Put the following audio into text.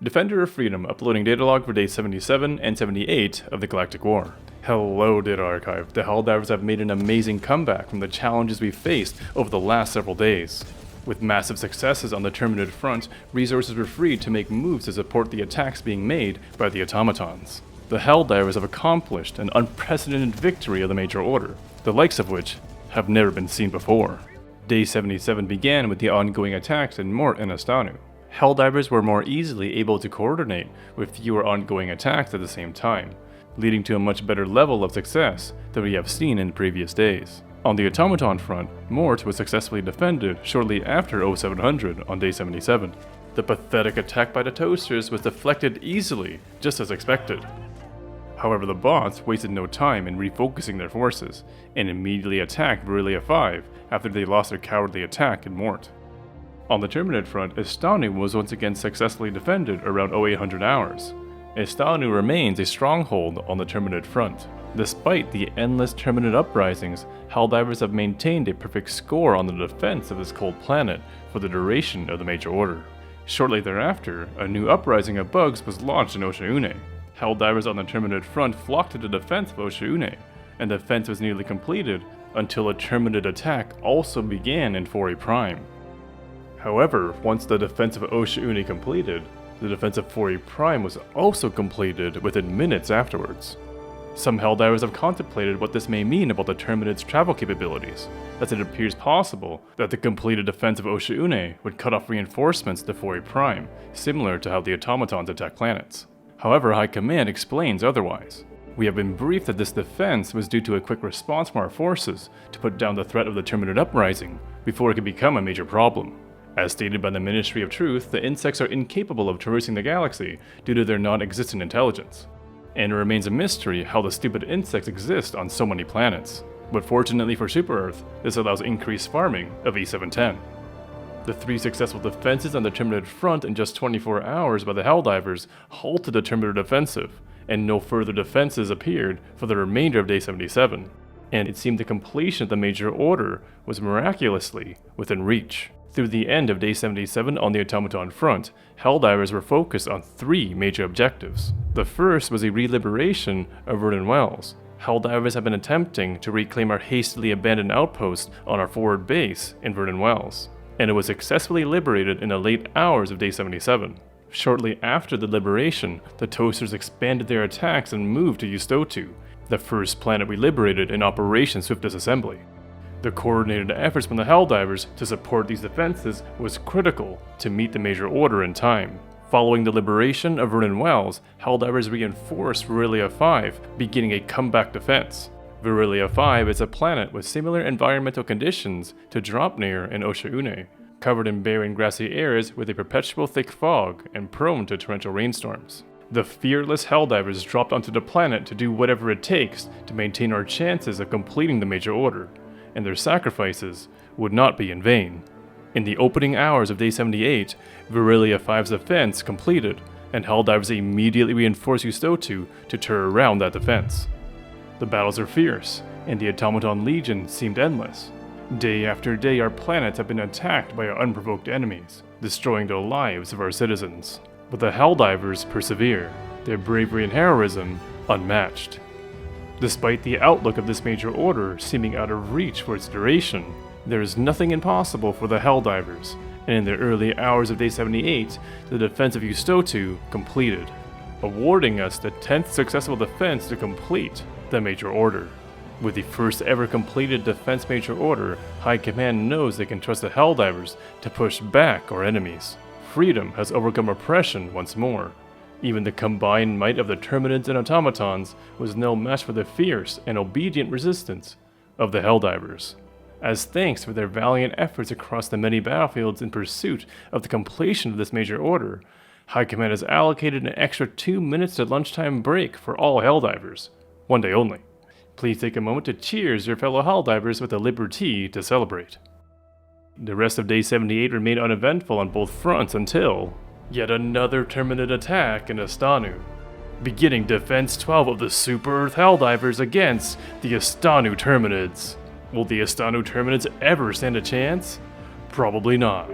Defender of Freedom uploading data log for days 77 and 78 of the Galactic War. Hello Data Archive, the Helldivers have made an amazing comeback from the challenges we faced over the last several days. With massive successes on the Terminid front, resources were freed to make moves to support the attacks being made by the automatons. The Helldivers have accomplished an unprecedented victory of the Major Order, the likes of which have never been seen before. Day 77 began with the ongoing attacks in Mort and Astanu. Helldivers were more easily able to coordinate with fewer ongoing attacks at the same time, leading to a much better level of success than we have seen in previous days. On the automaton front, Mort was successfully defended shortly after 0700 on day 77. The pathetic attack by the Toasters was deflected easily, just as expected. However, the bots wasted no time in refocusing their forces, and immediately attacked Virillia 5 after they lost their cowardly attack in Mort. On the Terminid front, Astanu was once again successfully defended around 0800 hours. Astanu remains a stronghold on the Terminid front. Despite the endless Terminid uprisings, Helldivers have maintained a perfect score on the defense of this cold planet for the duration of the Major Order. Shortly thereafter, a new uprising of bugs was launched in Osha'une. Helldivers on the Terminid front flocked to the defense of Osha'une, and the defense was nearly completed until a Terminid attack also began in 4A Prime. However, once the defense of Osha'une completed, the defense of 4A Prime was also completed within minutes afterwards. Some Helldivers have contemplated what this may mean about the Terminid's travel capabilities, as it appears possible that the completed defense of Osha'une would cut off reinforcements to 4A Prime, similar to how the automatons attack planets. However, High Command explains otherwise. We have been briefed that this defense was due to a quick response from our forces to put down the threat of the Terminid uprising before it could become a major problem. As stated by the Ministry of Truth, the insects are incapable of traversing the galaxy due to their non-existent intelligence. And it remains a mystery how the stupid insects exist on so many planets. But fortunately for Super Earth, this allows increased farming of E710. The 3 successful defenses on the Terminid front in just 24 hours by the Helldivers halted the Terminid offensive, and no further defenses appeared for the remainder of Day 77. And it seemed the completion of the Major Order was miraculously within reach. Through the end of Day 77 on the automaton front, Helldivers were focused on 3 major objectives. The first was a re-liberation of Vernon Wells. Helldivers have been attempting to reclaim our hastily abandoned outpost on our forward base in Vernon Wells, and it was successfully liberated in the late hours of Day 77. Shortly after the liberation, the Toasters expanded their attacks and moved to Ustotu, the first planet we liberated in Operation Swift Disassembly. The coordinated efforts from the Helldivers to support these defenses was critical to meet the Major Order in time. Following the liberation of Vernon Wells, Helldivers reinforced Virillia 5, beginning a comeback defense. Virillia 5 is a planet with similar environmental conditions to Dropnir and Osha'une, covered in barren grassy areas with a perpetual thick fog and prone to torrential rainstorms. The fearless Helldivers dropped onto the planet to do whatever it takes to maintain our chances of completing the Major Order, and their sacrifices would not be in vain. In the opening hours of Day 78, Virillia 5's defense completed, and Helldivers immediately reinforced Ustotu to turn around that defense. The battles are fierce, and the Automaton Legion seemed endless. Day after day, our planets have been attacked by our unprovoked enemies, destroying the lives of our citizens. But the Helldivers persevere, their bravery and heroism unmatched. Despite the outlook of this Major Order seeming out of reach for its duration, there is nothing impossible for the Helldivers, and in the early hours of Day 78, the defense of Ustotu completed, awarding us the 10th successful defense to complete the Major Order. With the first ever completed defense Major Order, High Command knows they can trust the Helldivers to push back our enemies. Freedom has overcome oppression once more. Even the combined might of the Terminids and automatons was no match for the fierce and obedient resistance of the Helldivers. As thanks for their valiant efforts across the many battlefields in pursuit of the completion of this Major Order, High Command has allocated an extra 2 minutes to lunchtime break for all Helldivers, one day only. Please take a moment to cheers your fellow Helldivers with a Liber Tea to celebrate. The rest of Day 78 remained uneventful on both fronts until yet another Terminid attack in Astanu, beginning Defense 12 of the Super Earth Helldivers against the Astanu Terminids. Will the Astanu Terminids ever stand a chance? Probably not.